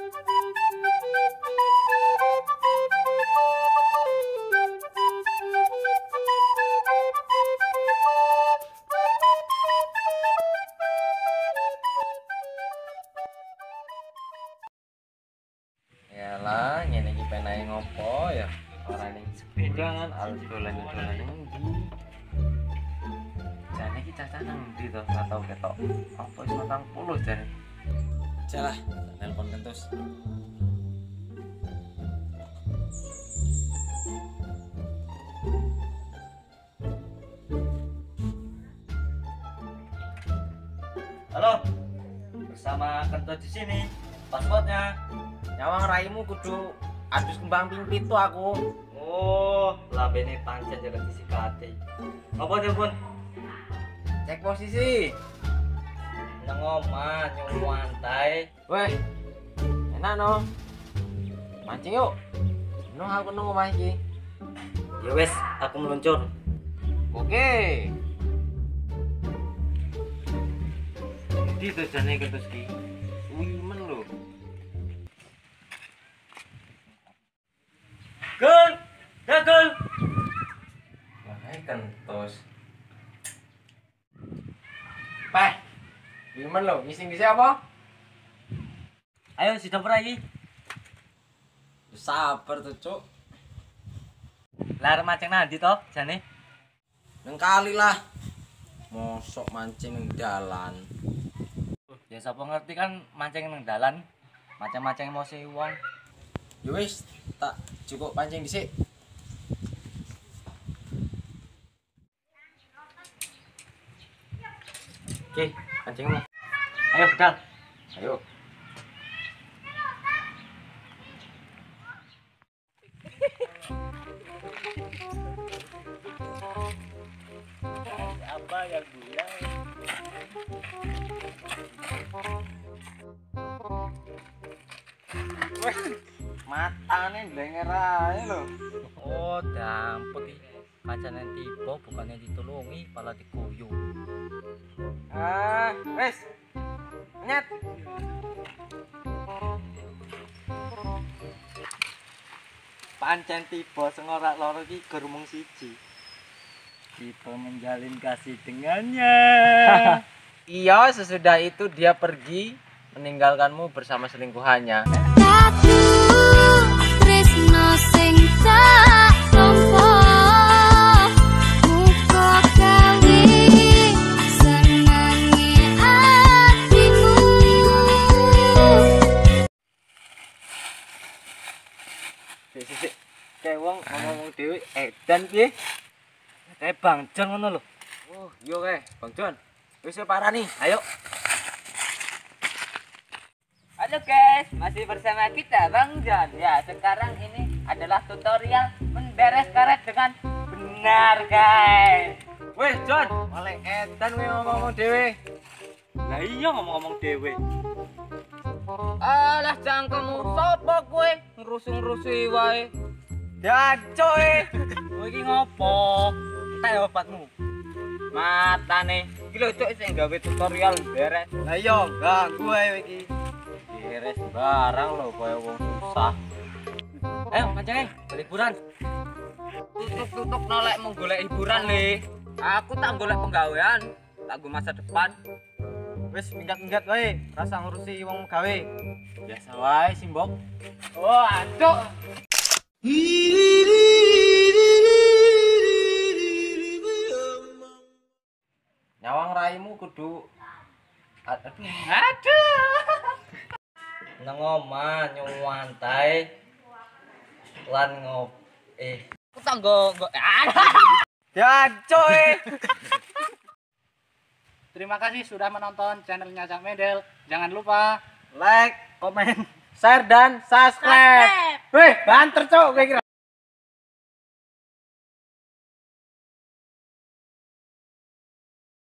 Yalah, ngene iki penae ngopo ya? Ora ning sepedangan, alus dolan-dolan endi. Jane iki caca nang ndi to? Ora tau ketok. Apa wis 40 jane. Jalah, nelpon kentus. Halo. Bersama Kentut di sini. Pasportnya. Nyawang raimu kudu adus kembang ping pitu aku. Oh, labene pancen jaga disikati. Apa telepon? Cek posisi. Nang omah nyuwantai. Weh. Enak no. Mancing yuk. No aku nang omah iki. Ya wes, aku meluncur. Oke. Di to jane ketus ki. Wimen lho. Gol! Ya gol! Makanya kentos. Peh! Gimana lo? Ngising di siapa? Ayo si dapur lagi. Sabar tuh cuk. Lar mancing nanti toh jane? Neng kali lah. Mosok mancing neng dalan. Ya sapa ngerti kan mancing neng dalan. Macam-macam emosi wong. Ya wis, tak cukup pancing dhisik. Oke, pancingmu. Ayo bedal. Ayo. Apa yang bilang? Matane blenger ae lho. Oh, dampet iki. Kancane tiba bukannya ditulungi, malah diguyu. Wes. Nyet. Pancen tiba sing ora loro iki gerumung siji. Tiba menjalin kasih dengannya. Iya, sesudah itu dia pergi meninggalkanmu bersama selingkuhannya. Kayak wong ngomong dhewe edan piye? Kayak Bang Jon ngono lho. Oh, iya kae, Bang Jon. Wis parani, ayo. Halo guys, masih bersama kita Bang Jon. Ya, sekarang ini adalah tutorial memberes karet dengan benar guys. Weh Jon, malah edan kowe ngomong dhewe. Lah iya ngomong-ngomong dhewe. Alah cangkemmu sapa kowe ngrusung-rusuhi wae. Dacoe. Kowe iki ngopo? Entek obatmu. Matane. Iki lho cuk sing gawe tutorial beres. Lah iya, ganggu ae iki. Beres barang lho koyo wong susah. Ayo mancing liburan. Tutuk-tutuk nolek mau golek hiburan le. Aku tak golek penggawean, tak go masa depan. Wis minggat-minggat wae, rasa ngurusi wong gawe. Biasa wae simbok. Oh, ancuk. Nyawang raimu kudu aduh. Nang omah nyuwantai lan Aku tak go. Dacoe. Terima kasih sudah menonton channelnya Cak Medel. Jangan lupa Like, komen, share dan subscribe. Wih, banter cok, gue kira.